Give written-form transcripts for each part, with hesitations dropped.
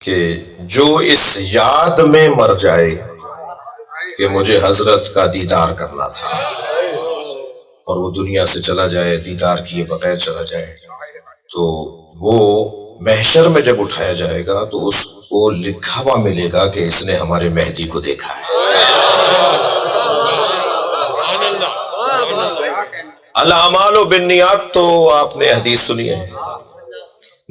کہ جو اس یاد میں مر جائے کہ مجھے حضرت کا دیدار کرنا تھا اور وہ دنیا سے چلا جائے، دیدار کیے بغیر چلا جائے، تو وہ محشر میں جب اٹھایا جائے گا تو اس کو لکھا ہوا ملے گا کہ اس نے ہمارے مہدی کو دیکھا ہے۔ الاعمال بالنیات، تو آپ نے حدیث سنی ہے،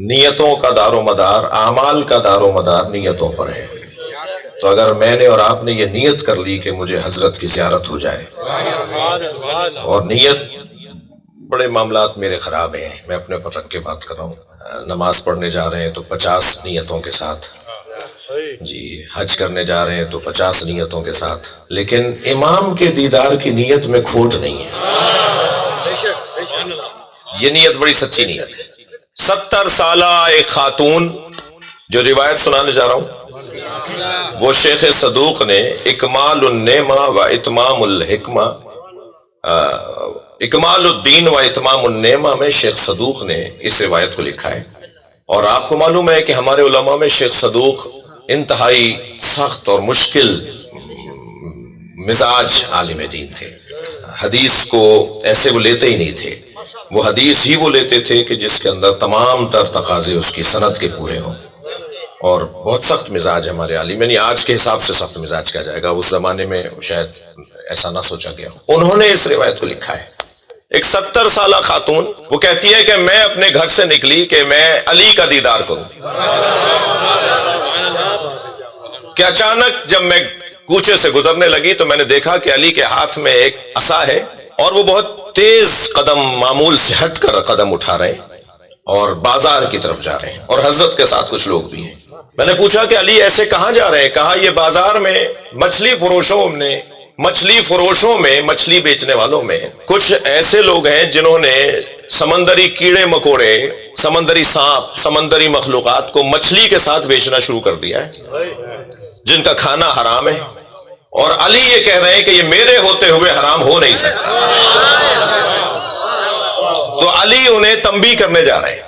نیتوں کا دار و مدار، اعمال کا دار و مدار نیتوں پر ہے۔ تو اگر میں نے اور آپ نے یہ نیت کر لی کہ مجھے حضرت کی زیارت ہو جائے، اور نیت، بڑے معاملات میرے خراب ہیں، میں اپنے اوپر رکھ کے بات کر رہا ہوں، نماز پڑھنے جا رہے ہیں تو 50 نیتوں کے ساتھ، جی حج کرنے جا رہے ہیں تو 50 نیتوں کے ساتھ، لیکن امام کے دیدار کی نیت میں کھوٹ نہیں ہے۔ یہ نیت بڑی سچی نیت ہے۔ 70 سالہ ایک خاتون، جو روایت سنانے جا رہا ہوں، وہ شیخ صدوق نے اکمال النعمہ و اتمام الحکمہ، اکمال الدین و اتمام النعمہ میں شیخ صدوق نے اس روایت کو لکھا ہے۔ اور آپ کو معلوم ہے کہ ہمارے علماء میں شیخ صدوق انتہائی سخت اور مشکل مزاج عالم دین تھے، حدیث کو ایسے وہ لیتے ہی نہیں تھے، وہ حدیث ہی وہ لیتے تھے کہ جس کے اندر تمام تر تقاضے اس کی سند کے پورے ہوں، اور بہت سخت مزاج ہمارے عالم، یعنی آج کے حساب سے سخت مزاج کہا جائے گا، اس زمانے میں شاید ایسا نہ سوچا گیا ہو۔ انہوں نے اس روایت کو لکھا ہے۔ ایک 70 سالہ خاتون، وہ کہتی ہے کہ میں اپنے گھر سے نکلی کہ میں علی کا دیدار کروں، کہ اچانک جب میں کوچے سے گزرنے لگی تو میں نے دیکھا کہ علی کے ہاتھ میں ایک عصا ہے، اور وہ بہت تیز قدم، معمول سے ہٹ کر قدم اٹھا رہے ہیں اور بازار کی طرف جا رہے ہیں، اور حضرت کے ساتھ کچھ لوگ بھی ہیں۔ میں نے پوچھا کہ علی ایسے کہاں جا رہے ہیں؟ کہا یہ بازار میں مچھلی فروشوں میں، مچھلی بیچنے والوں میں کچھ ایسے لوگ ہیں جنہوں نے سمندری کیڑے مکوڑے، سمندری سانپ، سمندری مخلوقات کو مچھلی کے ساتھ بیچنا شروع کر دیا ہے، جن کا کھانا حرام ہے، اور علی یہ کہہ رہے ہیں کہ یہ میرے ہوتے ہوئے حرام ہو نہیں سکتا۔ تو علی انہیں تنبیہ کرنے جا رہے ہیں۔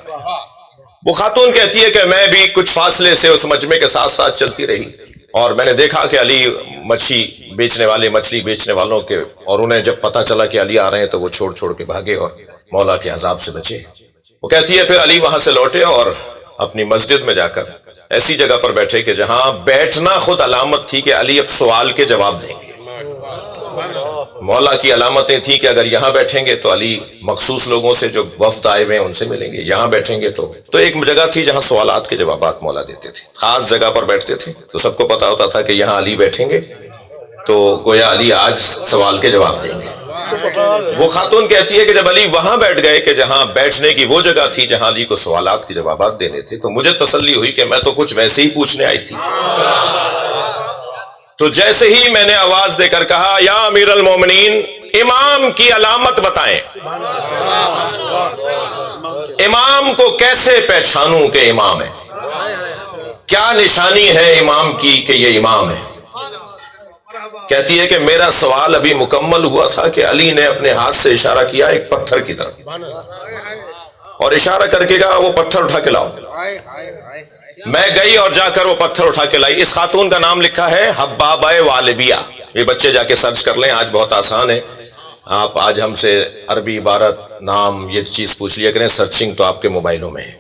وہ خاتون کہتی ہے کہ میں بھی کچھ فاصلے سے اس مجمع کے ساتھ ساتھ چلتی رہی، اور میں نے دیکھا کہ علی مچھلی بیچنے والوں کے، اور انہیں جب پتا چلا کہ علی آ رہے ہیں تو وہ چھوڑ کے بھاگے اور مولا کے عذاب سے بچے۔ وہ کہتی ہے پھر علی وہاں سے لوٹے اور اپنی مسجد میں جا کر ایسی جگہ پر بیٹھے کہ جہاں بیٹھنا خود علامت تھی کہ علی اب سوال کے جواب دیں گے۔ مولا کی علامتیں تھیں کہ اگر یہاں بیٹھیں گے تو علی مخصوص لوگوں سے جو وفد آئے ہوئے ہیں ان سے ملیں گے، یہاں بیٹھیں گے تو ایک جگہ تھی جہاں سوالات کے جوابات مولا دیتے تھے، خاص جگہ پر بیٹھتے تھے، تو سب کو پتا ہوتا تھا کہ یہاں علی بیٹھیں گے تو گویا علی آج سوال کے جواب دیں گے۔ وہ خاتون کہتی ہے کہ جب علی وہاں بیٹھ گئے کہ جہاں بیٹھنے کی وہ جگہ تھی جہاں علی کو سوالات کے جوابات دینے تھے، تو مجھے تسلی ہوئی کہ میں تو کچھ ویسے ہی پوچھنے آئی تھی۔ تو جیسے ہی میں نے آواز دے کر کہا یا امیر المومنین، امام کی علامت بتائیں، امام کو کیسے پہچانوں کہ امام ہے، کیا نشانی ہے امام کی کہ یہ امام ہے؟ کہتی ہے کہ میرا سوال ابھی مکمل ہوا تھا کہ علی نے اپنے ہاتھ سے اشارہ کیا ایک پتھر کی طرف، اور اشارہ کر کے کہا وہ پتھر اٹھا کے لاؤ۔ میں گئی اور جا کر وہ پتھر اٹھا کے لائی۔ اس خاتون کا نام لکھا ہے حبابہ والبیہ، یہ بچے جا کے سرچ کر لیں، آج بہت آسان ہے، آپ آج ہم سے عربی عبارت، نام، یہ چیز پوچھ لیا کریں، سرچنگ تو آپ کے موبائلوں میں ہے،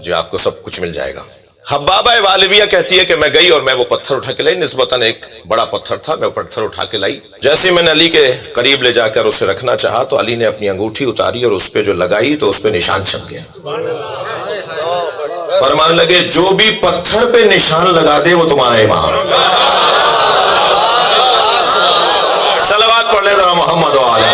جو آپ کو سب کچھ مل جائے گا۔ حبابہ والبیہ کہتی ہے کہ میں گئی اور میں وہ پتھر اٹھا کے لائی، نسبتاً ایک بڑا پتھر تھا، میں وہ پتھر اٹھا کے لائی۔ جیسے میں نے علی کے قریب لے جا کر اسے رکھنا چاہا تو علی نے اپنی انگوٹھی اتاری اور اس پہ جو لگائی تو اس پہ نشان چھپ گیا۔ فرمانے لگے جو بھی پتھر پہ نشان لگا دے وہ تمہارا امام۔ صلوات پڑھ لے ذرا محمد و آلہ۔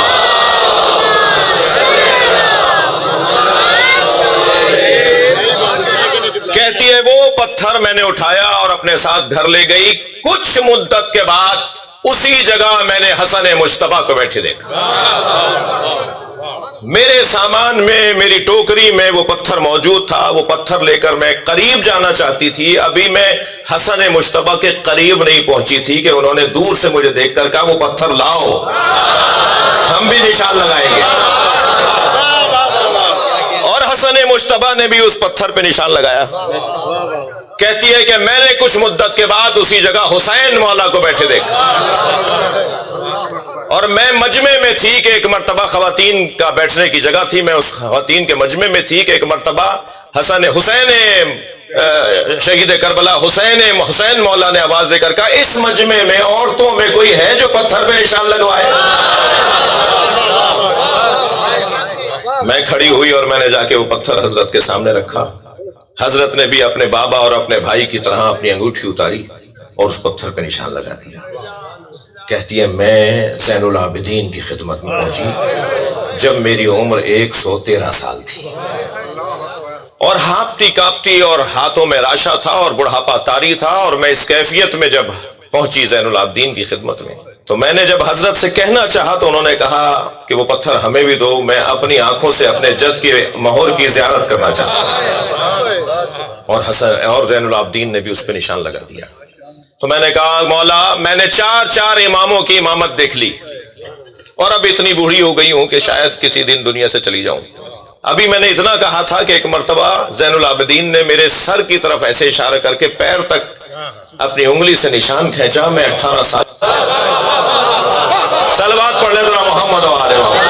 کہتی ہے وہ پتھر میں نے اٹھایا اور اپنے ساتھ گھر لے گئی، کچھ مدت کے بعد اسی جگہ میں نے حسن مجتبیٰ کو بیٹھے دیکھا، میرے سامان میں، میری ٹوکری میں وہ پتھر موجود تھا۔ وہ پتھر لے کر میں قریب جانا چاہتی تھی، ابھی میں حسن مجتبیٰ کے قریب نہیں پہنچی تھی کہ انہوں نے دور سے مجھے دیکھ کر کہا وہ پتھر لاؤ، ہم بھی نشان لگائیں گے۔ اور حسن مجتبی نے بھی اس پتھر پہ نشان لگایا. کہتی ہے کہ میں نے کچھ مدت کے بعد اسی جگہ حسین مولا کو بیٹھے دیکھا، اور میں مجمع میں تھی کہ ایک مرتبہ خواتین کا بیٹھنے کی جگہ تھی، میں اس خواتین کے مجمع میں تھی کہ ایک مرتبہ حسین شہید کربلا حسین مولا نے آواز دے کر کہا اس مجمع میں عورتوں میں کوئی ہے جو پتھر پہ نشان لگوائے؟ میں کھڑی ہوئی اور میں نے جا کے وہ پتھر حضرت کے سامنے رکھا. حضرت نے بھی اپنے بابا اور اپنے بھائی کی طرح اپنی انگوٹھی اتاری اور اس پتھر پہ نشان لگا دیا. کہتی ہے میں زین العابدین کی خدمت میں پہنچی جب میری عمر 113 سال تھی، اور ہانپتی کانپتی اور ہاتھوں میں راشا تھا اور بڑھاپا طاری تھا، اور میں اس کیفیت میں جب پہنچی زین العابدین کی خدمت میں تو میں نے جب حضرت سے کہنا چاہا تو انہوں نے کہا کہ وہ پتھر ہمیں بھی دو، میں اپنی آنکھوں سے اپنے جد کے مہور کی زیارت کرنا چاہتا ہوں. اور زین العابدین نے بھی اس پہ نشان لگا دیا. تو میں نے کہا مولا میں نے چار اماموں کی امامت دیکھ لی، اور اب اتنی بوڑھی ہو گئی ہوں کہ شاید کسی دن دنیا سے چلی جاؤں. ابھی میں نے اتنا کہا تھا کہ ایک مرتبہ زین العابدین نے میرے سر کی طرف ایسے اشارہ کر کے پیر تک اپنی انگلی سے نشان کھینچا. میں 18 سال. صلوات پڑھ لے ذرا محمد و آل محمد.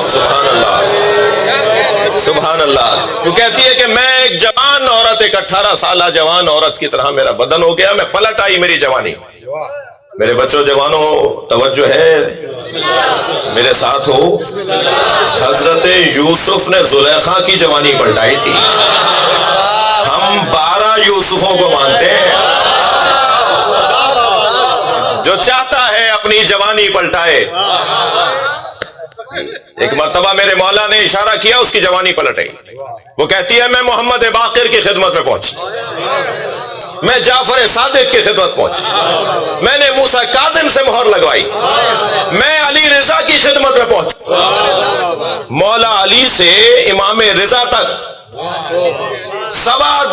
سبحان اللہ سبحان اللہ. وہ کہتی ہے کہ میں ایک جوان عورت، ایک 18 سالہ جوان عورت کی طرح میرا بدن ہو گیا، میں پلٹ آئی میری جوانی. میرے بچوں جوانوں توجہ ہے، میرے ساتھ ہو. حضرت یوسف نے زلیخا کی جوانی پلٹائی تھی. ہم 12 یوسفوں کو مانتے ہیں. جو چاہتا ہے اپنی جوانی پلٹائے. ایک مرتبہ میرے مولا نے اشارہ کیا، اس کی جوانی پلٹ آئی. وہ کہتی ہے میں محمد باقر کی خدمت میں پہنچی، میں جعفر صادق کی خدمت پہنچی، میں نے موسیٰ کاظم سے مہر لگوائی، میں علی رضا کی خدمت میں پہنچی. مولا علی سے امام رضا تک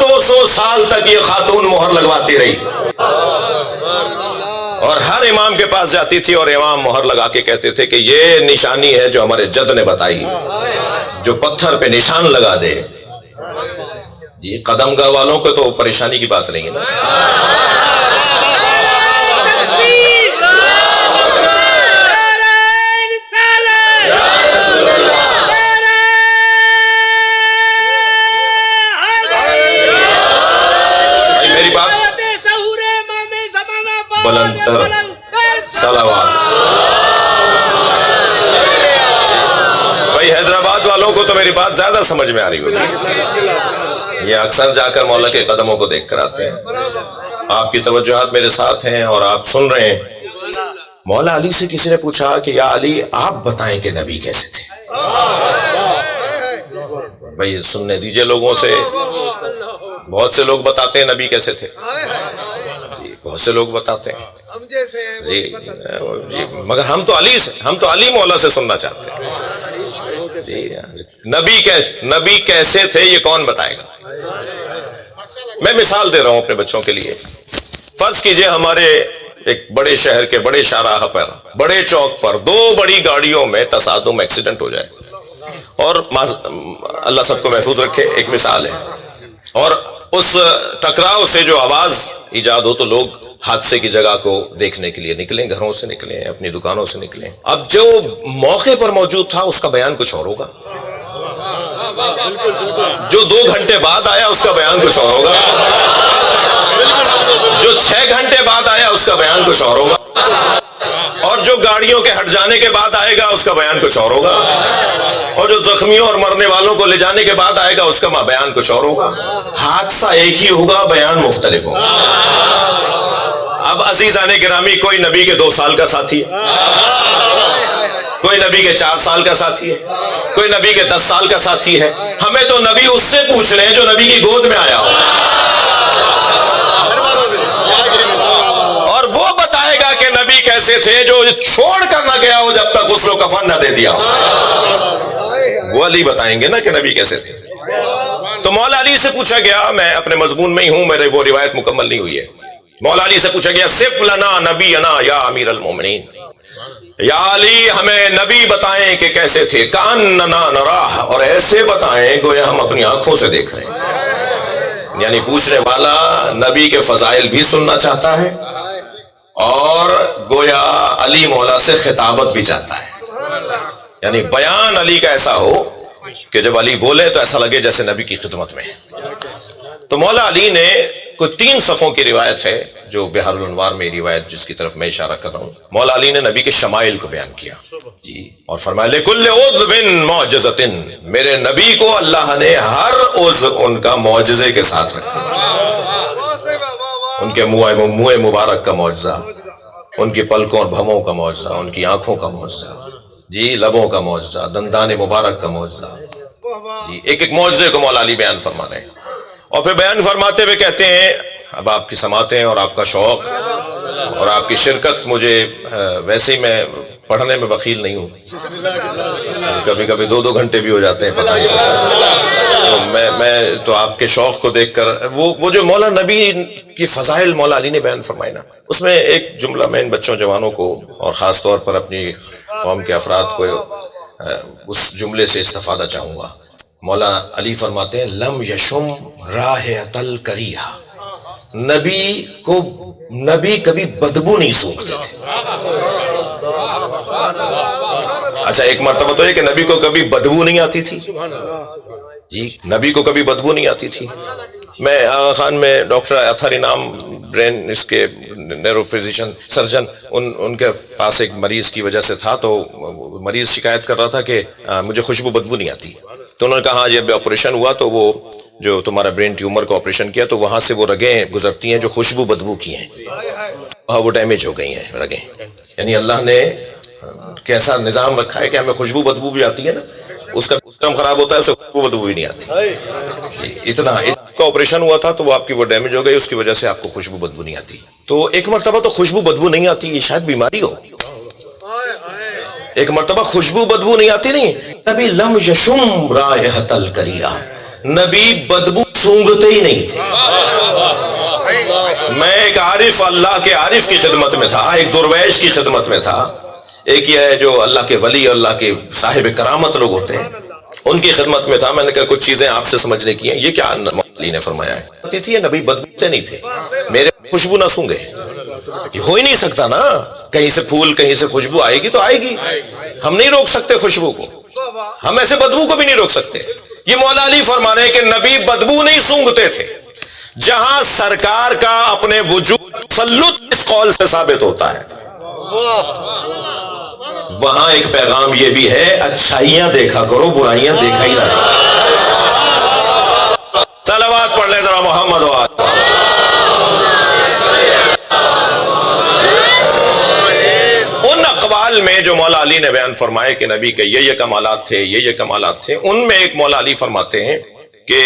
250 سال تک یہ خاتون مہر لگواتی رہی، اور ہر امام کے پاس جاتی تھی اور امام مہر لگا کے کہتے تھے کہ یہ نشانی ہے جو ہمارے جد نے بتائی، جو پتھر پہ نشان لگا دے. یہ قدم گاہ والوں کو تو پریشانی کی بات نہیں ہے نا. میری بات بلندر صلوات. بھائی حیدرآباد والوں کو تو میری بات زیادہ سمجھ میں آ رہی ہوگی، یہ اکثر جا کر مولا کے قدموں کو دیکھ کر آتے ہیں. آپ کی توجہات میرے ساتھ ہیں اور آپ سن رہے ہیں. مولا علی سے کسی نے پوچھا کہ یا علی آپ بتائیں کہ نبی کیسے تھے. بھائی سننے دیجئے لوگوں سے. بہت سے لوگ بتاتے ہیں نبی کیسے تھے، بہت سے لوگ بتاتے ہیں جی جی، مگر ہم تو علی مولا سے سننا چاہتے ہیں جی. نبی کیسے تھے یہ کون بتائے گا؟ میں مثال دے رہا ہوں اپنے بچوں کے لیے. فرض کیجئے ہمارے ایک بڑے شہر کے بڑے شاہراہ پر، بڑے چوک پر 2 بڑی گاڑیوں میں تصادم ایکسیڈنٹ ہو جائے، اور اللہ سب کو محفوظ رکھے، ایک مثال ہے. اور اس ٹکراؤ سے جو آواز ایجاد ہو تو لوگ حادثے کی جگہ کو دیکھنے کے لیے نکلیں، گھروں سے نکلیں، اپنی دکانوں سے نکلیں. اب جو موقع پر موجود تھا اس کا بیان کچھ اور ہوگا، جو 2 گھنٹے بعد آیا اس کا بیان کچھ اور ہوگا، جو 6 گھنٹے بعد آیا اس کا بیان کچھ اور ہوگا، اور جو گاڑیوں کے ہٹ جانے کے بعد آئے گا اس کا بیان کچھ اور ہوگا، اور جو زخمیوں اور مرنے والوں کو لے جانے کے بعد آئے گا اس کا بیان کچھ اور ہوگا. حادثہ ایک ہی ہوگا، بیان مختلف ہوگا. اب عزیزان گرامی، کوئی نبی کے 2 سال کا ساتھی ہے، کوئی نبی کے 4 سال کا ساتھی ہے، کوئی نبی کے 10 سال کا ساتھی ہے. ہمیں تو نبی اس سے پوچھ رہے ہیں جو نبی کی گود میں آیا ہو، اور وہ بتائے گا کہ نبی کیسے تھے جو چھوڑ کر نہ گیا ہو جب تک غسل و کفن نہ دے دیا ہو. وہ علی بتائیں گے نا کہ نبی کیسے تھے. تو مولا علی سے پوچھا گیا، میں اپنے مضمون میں ہی ہوں، میرے وہ روایت مکمل نہیں ہوئی ہے. مولا علی سے پوچھا گیا صف لنا نبینا یا امیر المومنین، یا علی ہمیں نبی بتائیں کہ کیسے تھے، کأننا نراہ، اور ایسے بتائیں گویا ہم اپنی آنکھوں سے دیکھ رہے ہیں۔ یعنی پوچھنے والا نبی کے فضائل بھی سننا چاہتا ہے اور گویا علی مولا سے خطابت بھی چاہتا ہے، یعنی بیان علی کا ایسا ہو کہ جب علی بولے تو ایسا لگے جیسے نبی کی خدمت میں ہے۔ تو مولا علی نے کوئی 3 صفوں کی روایت ہے جو بحر الانوار میں روایت جس کی طرف میں اشارہ کر رہا ہوں، مولا علی نے نبی کے شمائل کو بیان کیا جی، اور فرمایا لِكُلِّ عُضْوٍ مُعْجِزَةٍ، میرے نبی کو اللہ نے ہر عضو ان کا معجزے کے ساتھ رکھا، ان کے منہ مبارک کا معجزہ، ان کی پلکوں اور بھووں کا معجزہ، ان کی آنکھوں کا معجزہ جی، لبوں کا معجزہ، دندان مبارک کا معجزہ جی، ایک ایک معجزے کو مولا علی بیان فرما رہے ہیں۔ اور پھر بیان فرماتے ہوئے کہتے ہیں، اب آپ کی سماعتیں اور آپ کا شوق اور آپ کی شرکت، مجھے ویسے ہی میں پڑھنے میں بخیل نہیں ہوں، کبھی کبھی 2 گھنٹے بھی ہو جاتے ہیں پتہ نہیں چلتا، تو میں تو آپ کے شوق کو دیکھ کر وہ جو مولا نبی کی فضائل مولا علی نے بیان فرمائی نا، اس میں ایک جملہ میں ان بچوں جوانوں کو اور خاص طور پر اپنی قوم کے افراد کو اس جملے سے استفادہ چاہوں گا۔ مولا علی فرماتے ہیں لم یشم رائحۃ الکریہ، نبی کبھی بدبو نہیں سونگھتے تھے۔ اچھا، ایک مرتبہ تو یہ کہ نبی کو کبھی بدبو نہیں آتی تھی جی، نبی کو کبھی بدبو نہیں آتی تھی۔ میں آغا خان میں ڈاکٹر اطہر انعام برین اس کے نیورو فزیشین سرجن، ان کے پاس ایک مریض کی وجہ سے تھا، تو مریض شکایت کر رہا تھا کہ مجھے خوشبو بدبو نہیں آتی، تو انہوں نے کہا ہاں جب آپریشن ہوا تو وہ جو تمہارا برین ٹیومر کا آپریشن کیا تو وہاں سے وہ رگیں گزرتی ہیں جو خوشبو بدبو کی ہیں، وہاں وہ ڈیمیج ہو گئی ہیں رگیں، یعنی اللہ نے کیسا نظام رکھا ہے کہ ہمیں خوشبو بدبو بھی آتی ہے نا، اس کا سسٹم خراب ہوتا ہے، اسے خوشبو بدبو بھی نہیں آتی۔ اتنا کا آپریشن ہوا تھا تو وہ آپ کی وہ ڈیمیج ہو گئی، اس کی وجہ سے آپ کو خوشبو بدبو نہیں آتی۔ تو ایک مرتبہ تو خوشبو بدبو نہیں آتی، یہ شاید بیماری ہو، ایک مرتبہ خوشبو بدبو نہیں آتی نہیں، نبی لم یشم رائحۃ الکریہ، نبی بدبو سونگھتے ہی نہیں تھے۔ میں ایک عارف، اللہ کے عارف کی خدمت میں تھا، ایک درویش کی خدمت میں تھا، ایک یہ ہے جو اللہ کے ولی، اللہ کے صاحب کرامت لوگ ہوتے ہیں، ان کی خدمت میں تھا۔ میں نے کہا کچھ چیزیں آپ سے سمجھنے کی ہیں، یہ کیا علی نے فرمایا ہے تھی، یہ نبی بدبوتے نہیں تھے، میرے خوشبو نہ سونگے، یہ ہو ہی نہیں سکتا نا، کہیں سے پھول کہیں سے خوشبو آئے گی تو آئے گی، ہم نہیں روک سکتے خوشبو کو، ہم ایسے بدبو کو بھی نہیں روک سکتے۔ یہ مولا علی فرما رہے ہیں کہ نبی بدبو نہیں سونگتے تھے۔ جہاں سرکار کا اپنے وجود تسلط اس قول سے ثابت ہوتا ہے، وہاں ایک پیغام یہ بھی ہے، اچھائیاں دیکھا کرو، برائیاں دیکھا ہی نہ کرو۔ صلوات پڑھ لیں ذرا محمد و آل۔ ان اقوال میں جو مولا علی نے بیان فرمائے کہ نبی کے یہ کمالات تھے، یہ کمالات تھے، ان میں ایک مولا علی فرماتے ہیں کہ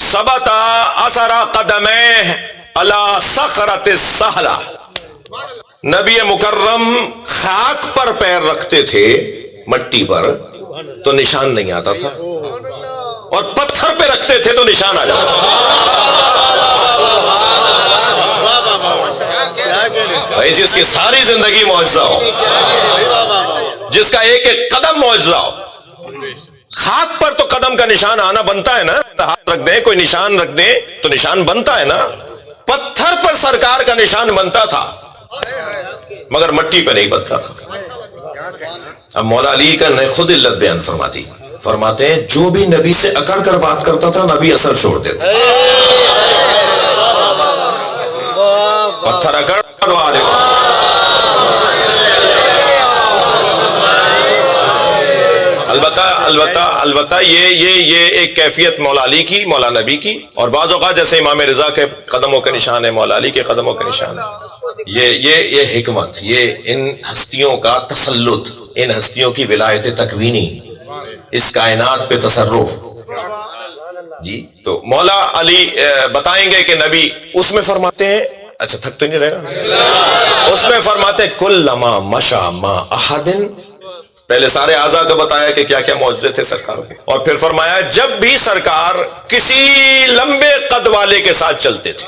ثبت اثر قدمہ علی صخرۃ السہلہ، نبی مکرم خاک پر پیر رکھتے تھے، مٹی پر تو نشان نہیں آتا تھا، اور پتھر پہ رکھتے تھے تو نشان آ جاتا تھا۔ بھائی جس کی ساری زندگی معجزہ ہو، جس کا ایک ایک قدم معجزہ ہو، خاک پر تو قدم کا نشان آنا بنتا ہے نا، ہاتھ رکھ دیں کوئی نشان رکھ دیں تو نشان بنتا ہے نا، پتھر پر سرکار کا نشان بنتا تھا مگر مٹی پہ نہیں بنتا تھا۔ اب مولا علی کا نے خود علت بیان فرماتی، فرماتے ہیں جو بھی نبی سے اکڑ کر بات کرتا تھا نبی اثر چھوڑ دیتے، پتھر اکڑ البتہ یہ ایک کیفیت مولا علی کی، مولا نبی کی، اور بعض اوقات جیسے امام رضا کے قدموں کے نشان ہے، مولا علی کے قدموں کے نشان ہے۔ یہ حکمت، یہ ان ہستیوں کا تسلط، ان ہستیوں کی ولایت تکوینی، اس کائنات پہ تصرف جی۔ تو مولا علی بتائیں گے کہ نبی اس میں فرماتے ہیں، اچھا تھک تو نہیں رہے گا، اس میں فرماتے ہیں کلما مشا ما احد، پہلے سارے اعضاء کا بتایا کہ کیا کیا معجزے تھے سرکار کے، اور پھر فرمایا جب بھی سرکار کسی لمبے قد والے کے ساتھ چلتے تھے،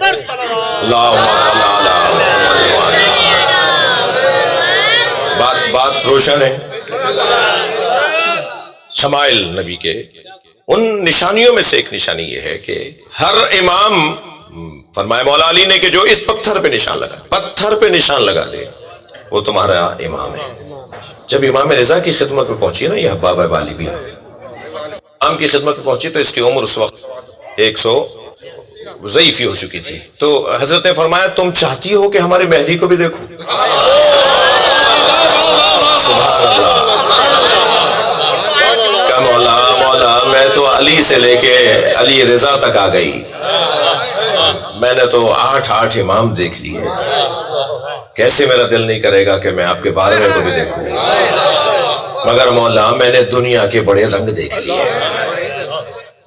اللہم صلی علی محمد۔ بات روشن ہے۔ شمائل نبی کے ان نشانیوں میں سے ایک نشانی یہ ہے کہ ہر امام، فرمایا مولا علی نے کہ جو اس پتھر پہ نشان لگا، پتھر پہ نشان لگا دے، وہ تمہارا امام ہے۔ جب امام رضا کی خدمت میں پہنچی نا یہ حباب والی بھی امام کی خدمت میں پہنچی تو اس کی عمر اس وقت 100 ضعیفی ہو چکی تھی، تو حضرت نے فرمایا تم چاہتی ہو کہ ہمارے مہدی کو بھی دیکھو؟ سبحان اللہ، کہ مولا میں تو علی سے لے کے علی رضا تک آ گئی، میں نے تو 8 امام دیکھ لیے، کیسے میرا دل نہیں کرے گا کہ میں آپ کے بارے میں کو بھی دیکھوں؟ مگر مولا میں نے دنیا کے بڑے رنگ دیکھ لیے،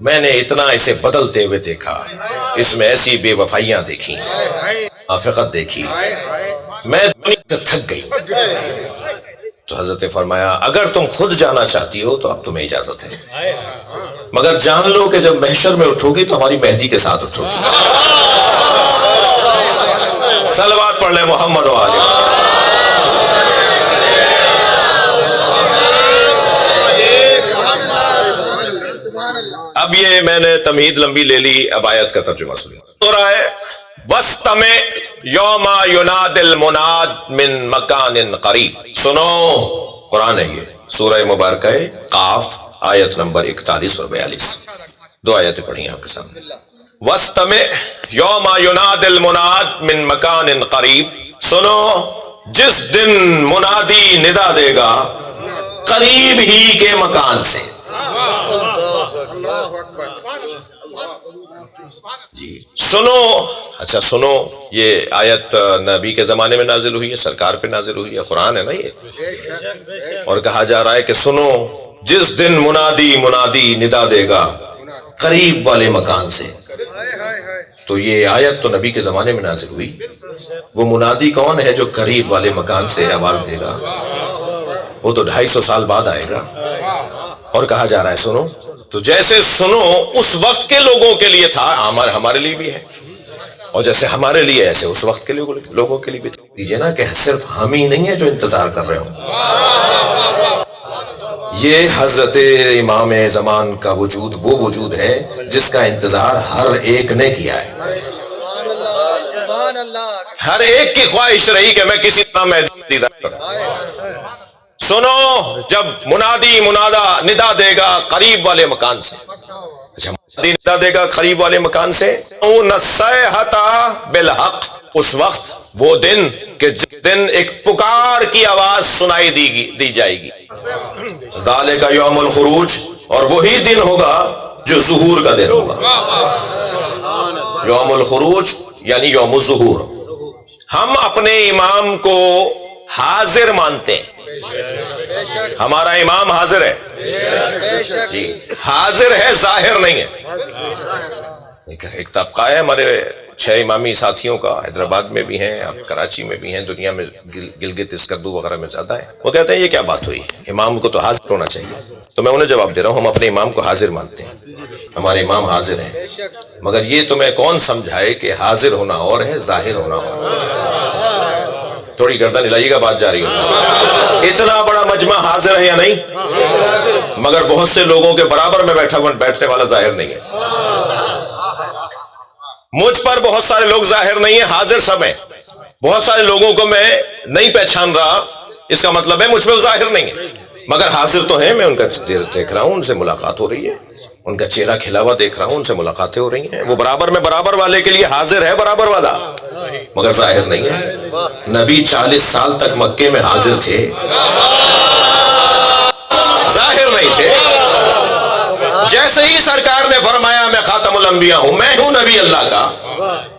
میں نے اتنا اسے بدلتے ہوئے دیکھا، اس میں ایسی بے وفائیاں دیکھی، منافقت دیکھی، میں دنیا سے تھک گئی۔ تو حضرت نے فرمایا اگر تم خود جانا چاہتی ہو تو اب تمہیں اجازت ہے، مگر جان لو کہ جب محشر میں اٹھو گی تو ہماری مہدی کے ساتھ اٹھو گی۔ صلوات پڑھ لیں محمد و آلہ۔ اب یہ میں نے تمہید لمبی لے لی، اب آیت کا ترجمہ سنیں۔ سورہ ہے وَاسْتَمِعْ یوم یناد المناد من مکان قریب۔ سنو، قرآن ہے یہ، سورہ مبارکہ قاف، آیت نمبر 41 اور 42، 2 آیتیں پڑھی ہیں آپ کے سامنے۔ وَاسْتَمِعْ یوم یناد المناد من مکان قریب، سنو جس دن منادی ندا دے گا قریب ہی کے مکان سے۔ جی سنو، اچھا سنو، یہ آیت نبی کے زمانے میں نازل ہوئی ہے، سرکار پہ نازل ہوئی ہے، قرآن ہے نا یہ، اور کہا جا رہا ہے کہ سنو جس دن منادی ندا دے گا قریب والے مکان سے۔ تو یہ آیت تو نبی کے زمانے میں نازل ہوئی، وہ منادی کون ہے جو قریب والے مکان سے آواز دے گا؟ وہ تو 250 سال بعد آئے گا۔ اور کہا جا رہا ہے سنو، تو جیسے سنو اس وقت کے لوگوں کے لیے تھا، ہمارے لیے بھی ہے، اور جیسے ہمارے لیے ایسے اس وقت کے لوگوں کے لیے بھی دیجئے نا کہ صرف ہم ہی نہیں ہیں جو انتظار کر رہے ہوں۔ یہ حضرت امام زمان کا وجود وہ وجود ہے جس کا انتظار ہر ایک نے کیا ہے۔ ہر ایک کی خواہش رہی کہ میں کسی طرح مہدی دیدار کروں۔ سنو جب منادا ندا دے گا قریب والے مکان سے، اچھا منادی ندا دے گا قریب والے مکان سے، نصیحۃ بالحق، اس وقت وہ دن کہ جس دن ایک پکار کی آواز سنائی دی جائے گی، ذالک یوم الخروج، اور وہی دن ہوگا جو ظہور کا دن ہوگا۔ یوم الخروج یعنی یوم الظہور۔ ہم اپنے امام کو حاضر مانتے ہیں، ہمارا امام حاضر ہے، جی حاضر ہے، ظاہر نہیں ہے۔ ایک طبقہ ہے ہمارے 6 امامی ساتھیوں کا، حیدرآباد میں بھی ہیں، آپ کراچی میں بھی ہیں، دنیا میں گلگت اسکردو وغیرہ میں زیادہ ہے، وہ کہتے ہیں یہ کیا بات ہوئی، امام کو تو حاضر ہونا چاہیے۔ تو میں انہیں جواب دے رہا ہوں ہم اپنے امام کو حاضر مانتے ہیں، ہمارے امام حاضر ہیں، مگر یہ تمہیں کون سمجھائے کہ حاضر ہونا اور ہے ظاہر ہونا اور ہے؟ تھوڑی گردن ہلائیے گا، بات جاری ہوگی۔ اتنا بڑا مجمع حاضر ہے یا نہیں؟ مگر بہت سے لوگوں کے برابر میں بیٹھنے والا ظاہر نہیں ہے۔ مجھ پر بہت سارے لوگ ظاہر نہیں ہیں، حاضر سب ہیں۔ بہت سارے لوگوں کو میں نہیں پہچان رہا، اس کا مطلب ہے مجھ پہ ظاہر نہیں ہے، مگر حاضر تو ہیں، میں ان کا دیکھ رہا ہوں، ان سے ملاقات ہو رہی ہے، ان کا چہرہ کھلا ہوا دیکھ رہا ہوں، ان سے ملاقاتیں ہو رہی ہیں۔ وہ برابر میں برابر والے کے لیے حاضر ہے، برابر والا، مگر ظاہر نہیں ہے۔ نبی 40 سال تک مکے میں حاضر تھے، ظاہر نہیں تھے۔ جیسے ہی سرکار نے فرمایا میں خاتم الانبیاء ہوں، میں ہوں نبی اللہ کا،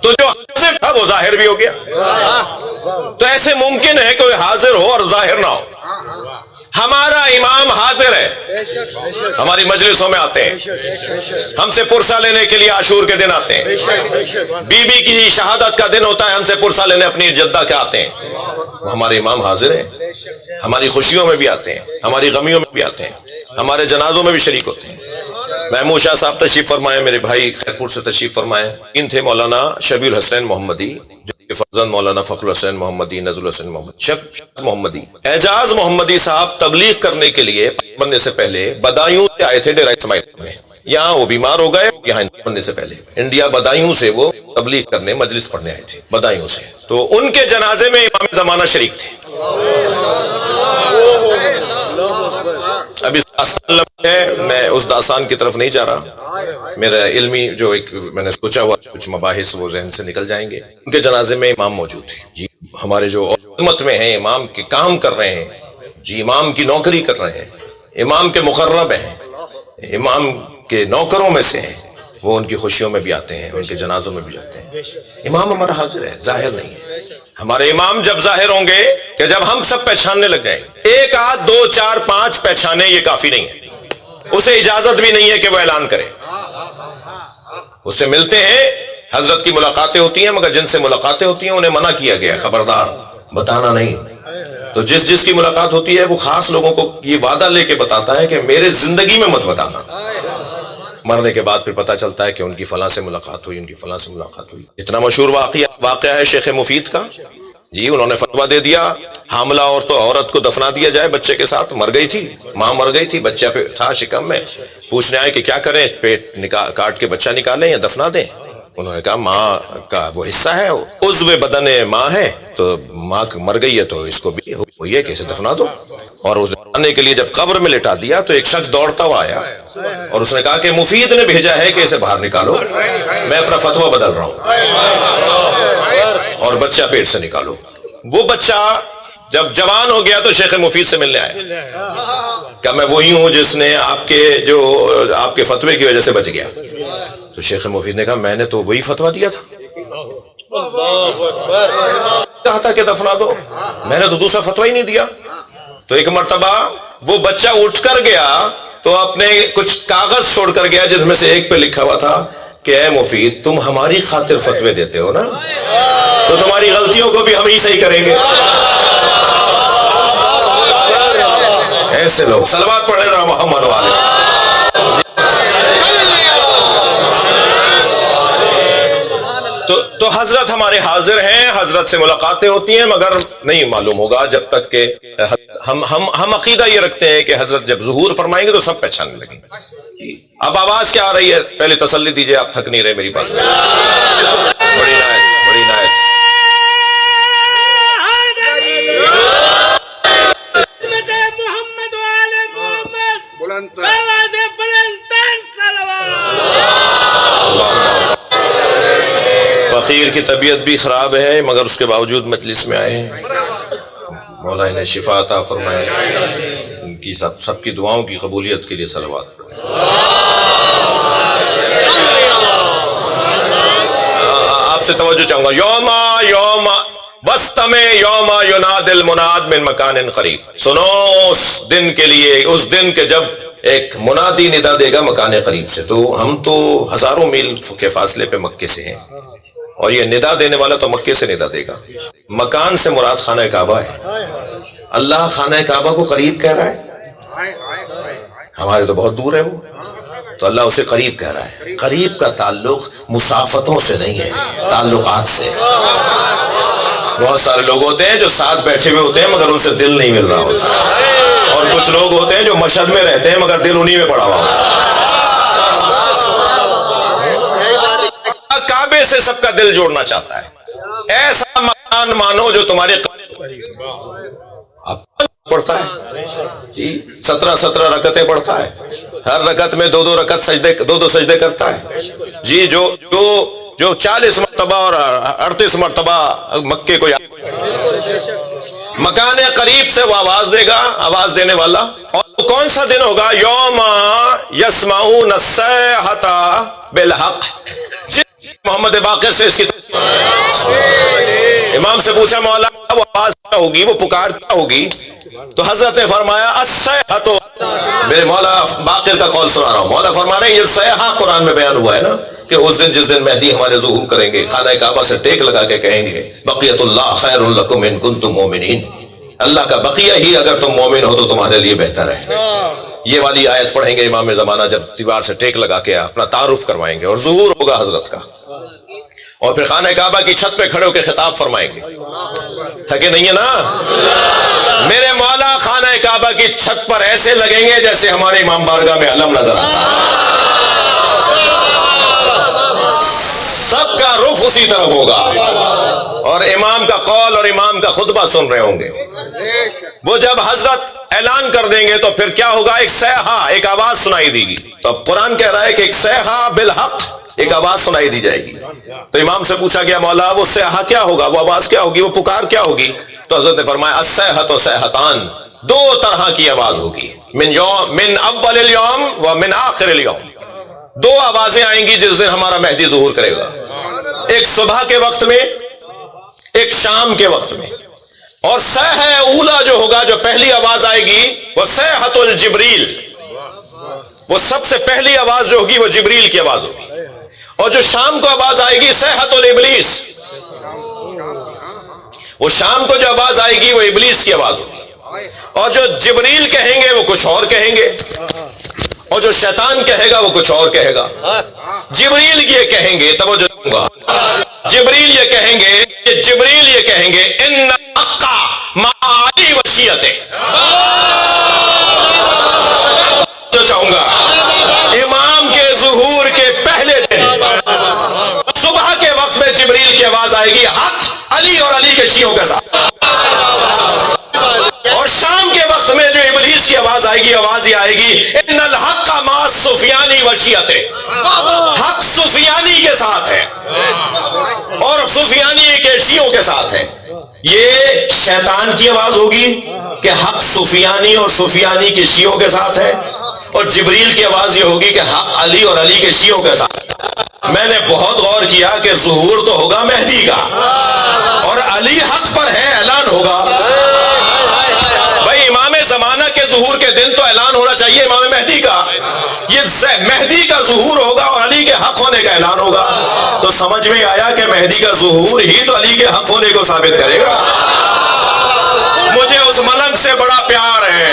تو جو حاضر تھا وہ ظاہر بھی ہو گیا۔ تو ایسے ممکن ہے کوئی حاضر ہو اور ظاہر نہ ہو۔ ہمارا امام حاضر ہے، ہماری مجلسوں میں آتے ہیں، ہم سے پرسہ لینے کے لیے عاشور کے دن آتے ہیں، بی بی کی شہادت کا دن ہوتا ہے، ہم سے پرسہ لینے اپنی جدہ کے آتے ہیں، ہمارے امام حاضر ہیں، ہماری خوشیوں میں بھی آتے ہیں، ہماری غمیوں میں بھی آتے ہیں۔ ہمارے جنازوں میں بھی شریک ہوتے ہیں. محمود شاہ صاحب تشریف فرمائے, میرے بھائی خیرپور سے تشریف فرمائے. ان تھے مولانا شبیر الحسین محمدی, فرزند مولانا فخر الحسین محمدی, نزل الحسین محمدی, شیخ محمدی. اعجاز محمدی صاحب تبلیغ کرنے کے لیے بننے سے پہلے بدایوں سے آئے تھے ڈیرہ اسماعیل میں. یہاں وہ بیمار ہو گئے, یہاں بننے سے پہلے انڈیا بدایوں سے وہ تبلیغ کرنے مجلس پڑھنے آئے تھے بدایوں سے. تو ان کے جنازے میں امام زمانہ شریک تھے. اب اس داستان ہے, میں اس داستان کی طرف نہیں جا رہا. میرا علمی جو ایک میں نے سوچا ہوا کچھ مباحث وہ ذہن سے نکل جائیں گے. ان کے جنازے میں امام موجود تھے. جی ہمارے جو امت میں ہیں, امام کے کام کر رہے ہیں, جی امام کی نوکری کر رہے ہیں, امام کے مقرب ہیں, امام کے نوکروں میں سے ہیں, وہ ان کی خوشیوں میں بھی آتے ہیں, ان کے جنازوں میں بھی جاتے ہیں. امام ہمارا حاضر ہے, ظاہر نہیں ہے. ہمارے امام جب ظاہر ہوں گے کہ جب ہم سب پہچاننے لگ جائیں. ایک آدھ دو چار پانچ پہچانے یہ کافی نہیں ہے. اسے اجازت بھی نہیں ہے کہ وہ اعلان کرے. اس سے ملتے ہیں, حضرت کی ملاقاتیں ہوتی ہیں, مگر جن سے ملاقاتیں ہوتی ہیں انہیں منع کیا گیا, خبردار بتانا نہیں. تو جس کی ملاقات ہوتی ہے وہ خاص لوگوں کو یہ وعدہ لے کے بتاتا ہے کہ میرے زندگی میں مت بتانا. مرنے کے بعد پھر پتہ چلتا ہے کہ ان کی فلاں سے ملاقات ہوئی, ان کی فلاں سے ملاقات ہوئی. اتنا مشہور واقعہ ہے شیخ مفید کا. جی انہوں نے فتویٰ دے دیا حاملہ عورت کو دفنا دیا جائے بچے کے ساتھ. مر گئی تھی, ماں مر گئی تھی, بچہ پہ تھا شکم میں. پوچھنے آئے کہ کیا کریں, پیٹ کاٹ کے بچہ نکالیں یا دفنا دیں. انہوں نے کہا ماں کا وہ حصہ ہے, عضو بدن ماں ہے, تو ماں مر گئی ہے تو اس کو بھی ہوئی ہے کہ اسے دفنا دو. اور اس دفنانے کے لیے جب قبر میں لٹا دیا تو ایک شخص دوڑتا ہوا آیا اور اس نے کہا کہ مفید نے بھیجا ہے کہ اسے باہر نکالو, میں اپنا فتویٰ بدل رہا ہوں, اور بچہ پیٹ سے نکالو. وہ بچہ جب جوان ہو گیا تو شیخ مفید سے ملنے آیا کہ میں وہی ہوں جس نے آپ کے فتوے کی وجہ سے بچ گیا. تو شیخ مفید نے کہا میں نے تو وہی فتویٰ دیا تھا, کہا تھا کہ دفنا دو, میں نے تو دوسرا فتویٰ ہی نہیں دیا. تو ایک مرتبہ وہ بچہ اٹھ کر گیا تو اپنے کچھ کاغذ چھوڑ کر گیا جس میں سے ایک پہ لکھا ہوا تھا کہ اے مفید تم ہماری خاطر فتوے دیتے ہو نا, تو تمہاری غلطیوں کو بھی ہم ہی صحیح کریں گے. ایسے لوگ صلوات پڑھنے ذرا محمد والے. تو حضرت ہمارے حاضر ہیں, حضرت سے ملاقاتیں ہوتی ہیں, مگر نہیں معلوم ہوگا جب تک کہ ہم عقیدہ یہ رکھتے ہیں کہ حضرت جب ظہور فرمائیں گے تو سب پہچاننے لگیں گے. اب آواز کیا آ رہی ہے, پہلے تسلی دیجئے, آپ تھک نہیں رہے میری بات. بڑی نایت, بڑی نایت. فقیر کی طبیعت بھی خراب ہے مگر اس کے باوجود مجلس میں آئے ہیں. مولا انہیں شفا عطا فرمائے, ان کی سب کی دعاؤں کی قبولیت کے لیے صلوات پڑھیں. آپ سے توجہ چاہوں گا. یوم وسطم یوم یناد المناد من مکان قریب. سنو اس دن کے لیے, اس دن کے جب ایک منادی ندا دے گا مکان قریب سے. تو ہم تو ہزاروں میل کے فاصلے پہ مکے سے ہیں, اور یہ ندا دینے والا تو مکے سے ندا دے گا. مکان سے مراد خانہ کعبہ ہے. اللہ خانہ کعبہ کو قریب کہہ رہا ہے, ہمارے تو بہت دور ہے وہ, تو اللہ اسے قریب کہہ رہا ہے. قریب کا تعلق مسافتوں سے نہیں ہے, تعلقات سے. بہت سارے لوگ ہوتے ہیں جو ساتھ بیٹھے ہوئے ہوتے ہیں مگر ان سے دل نہیں مل رہا ہوتا, اور کچھ لوگ ہوتے ہیں جو مشہد میں رہتے ہیں مگر دل انہی میں پڑا ہوا ہوتا ہے. کعبے سے سب کا دل جوڑنا چاہتا ہے. ایسا مکان مانو جو تمہارے پڑھتا ہے جی 17 رکعتیں پڑھتا ہے, ہر رکعت میں 2 رکعت سجدے کرتا ہے جی. جو 40 مرتبہ اور 38 مرتبہ مکے کو مکان قریب سے وہ آواز دے گا, آواز دینے والا. اور کون سا دن ہوگا؟ یوم یسمعون الصیحۃ بالحق. محمد باقر سے اس کی امام سے پوچھا مولا وہ آواز کیا ہوگی, وہ پکار کیا ہوگی؟ تو حضرت نے فرمایا الصیحۃ. میرے مولا باقر کا قول سنا رہا ہوں. مولا فرما رہے ہیں یہ صیحہ قرآن میں بیان ہوا ہے نا کہ اس دن جس دن مہدی ہمارے ظہور کریں گے خانہ کعبہ سے ٹیک لگا کے کہیں گے بقیت اللہ خیر لکم ان کنتم مومنین. اللہ کا بقیہ ہی اگر تم مومن ہو تو تمہارے لیے بہتر ہے. یہ والی آیت پڑھیں گے امام زمانہ جب دیوار سے ٹیک لگا کے اپنا تعارف کروائیں گے اور ظہور ہوگا حضرت کا، اور پھر خانہ کعبہ کی چھت پہ کھڑے ہو کے خطاب فرمائیں گے. تھکے نہیں ہے نا؟ میرے مولا خانہ کعبہ کی چھت پر ایسے لگیں گے جیسے ہمارے امام بارگاہ میں علم نظر آتا ہے. سب کا رخ اسی طرف ہوگا اور امام کا قول اور امام کا خطبہ سن رہے ہوں گے. وہ جب حضرت اعلان کر دیں گے تو پھر کیا ہوگا؟ ایک صیحہ، ایک آواز سنائی دے گی. تو اب قرآن کہہ رہا ہے کہ ایک صیحہ بالحق، ایک آواز سنائی دی جائے گی. تو امام سے پوچھا گیا مولا وہ صیحہ کیا ہوگا، وہ آواز کیا ہوگی، وہ پکار کیا ہوگی؟ تو حضرت نے فرمایا الصیحۃ صیحتان، دو طرح کی آواز ہوگی، من اول الیوم و من آخر الیوم. دو آوازیں آئیں گی جس دن ہمارا مہدی ظہور کرے گا، ایک صبح کے وقت میں، ایک شام کے وقت میں. اور صیحہ اولا جو ہوگا، جو پہلی آواز آئے گی وہ صیحۃ الجبریل، وہ سب سے پہلی آواز جو ہوگی وہ جبریل کی آواز ہوگی. اور جو شام کو آواز آئے گی صیحۃ الابلیس، وہ شام کو جو آواز آئے گی وہ ابلیس کی آواز ہوگی. اور جو جبریل کہیں گے وہ کچھ اور کہیں گے، اور جو شیطان کہے گا وہ کچھ اور کہے گا. جبریل یہ کہیں گے، توجہ دوں گا، جبریل یہ کہیں گے ان الحق مع علی وشیته. جو چاہوں گا امام کے ظہور کے پہلے دن صبح کے وقت میں جبریل کی آواز آئے گی حق علی اور علی کے شیعوں کے ساتھ. اور شام کے وقت میں جو ابلیس کی آواز آئے گی، آواز یہ آئے گی ان الحق مع سفیانی وشیته. حق سفیانی کے ساتھ ہے اور سفیانی کے شیعوں کے ساتھ ہے. یہ شیطان کی آواز ہوگی کہ حق سفیانی اور سفیانی کے شیعوں کے ساتھ ہے، اور جبریل کی آواز یہ ہوگی کہ حق علی اور علی کے شیعوں کے ساتھ. میں نے بہت غور کیا کہ ظہور تو ہوگا مہدی کا، اور علی حق پر ہے، اعلان ہوگا. بھائی امام زمانہ کے ظہور کے دن تو اعلان ہونا چاہیے امام مہدی کا. یہ مہدی کا ظہور ہوگا اور علی کے حق ہونے کا اعلان ہوگا. تو سمجھ میں آیا کہ مہدی کا ظہور ہی تو علی کے حق ہونے کو ثابت کرے گا. مجھے اس ملنگ سے بڑا پیار ہے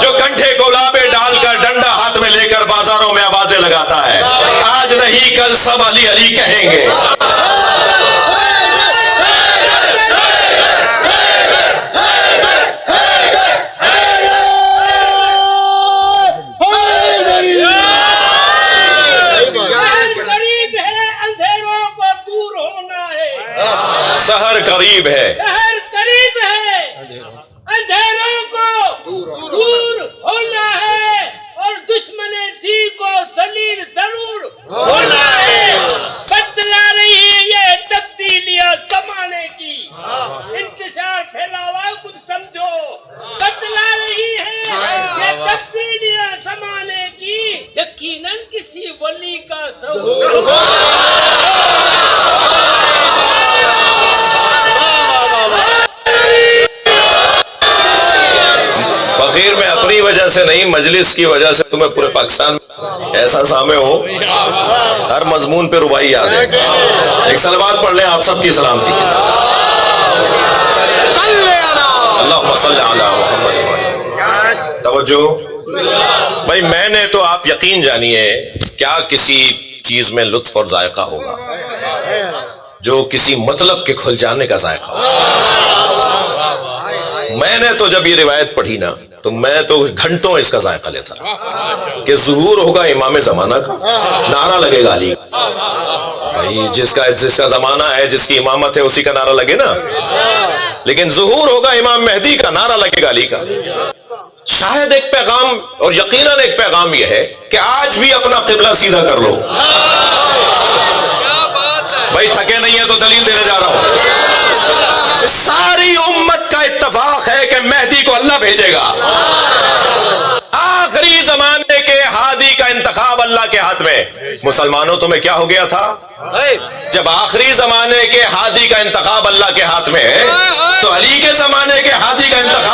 جو کنٹھے گلابے ڈال کر ڈنڈا ہاتھ میں لے کر بازاروں میں آوازیں لگاتا ہے. آج نہیں کل سب علی علی کہیں گے. سحر قریب ہے، شہر قریب ہے، اندھیروں کو دور ہونا ہے، اور دشمن ٹھیک کو ذلیل ضرور ہونا ہے. بتلا رہی ہے یہ تبدیلیاں زمانے کی، انتشار پھیلاوا کچھ سمجھو. بتلا رہی ہے یہ تبدیلیاں زمانے کی، یقیناً کسی ولی کا ظہور ہوگا. فقیر میں اپنی وجہ سے نہیں، مجلس کی وجہ سے تمہیں پورے پاکستان میں ایسا سامع ہو، ہر مضمون پہ ربائی یاد ہے. ایک صلوات پڑھ لیں آپ سب کی سلامتی کے لیے. اللہم صلی علی محمد. توجہ بھائی، میں نے تو آپ یقین جانیے کیا کسی چیز میں لطف اور ذائقہ ہوگا جو کسی مطلب کے کھل جانے کا ذائقہ ہوگا. میں نے تو جب یہ روایت پڑھی نا تو میں تو گھنٹوں اس کا ذائقہ لیتا رہا کہ ظہور ہوگا امام زمانہ کا، نعرہ لگے گا علی. بھائی جس کا زمانہ ہے، جس کی امامت ہے، اسی کا نعرہ لگے نا. لیکن ظہور ہوگا امام مہدی کا، نعرہ لگے گا علی کا. شاید ایک پیغام، اور یقیناً ایک پیغام یہ ہے کہ آج بھی اپنا قبلہ سیدھا کر لو. بھائی تھکے نہیں ہے تو دلیل دینے جا رہا ہوں. ساری امت کا اتفاق ہے کہ مہدی کو اللہ بھیجے گا. آخری زمانے کے ہادی کا انتخاب اللہ کے ہاتھ میں. مسلمانوں تمہیں کیا ہو گیا تھا؟ جب آخری زمانے کے ہادی کا انتخاب اللہ کے ہاتھ میں ہے تو علی کے زمانے کے ہادی کا انتخاب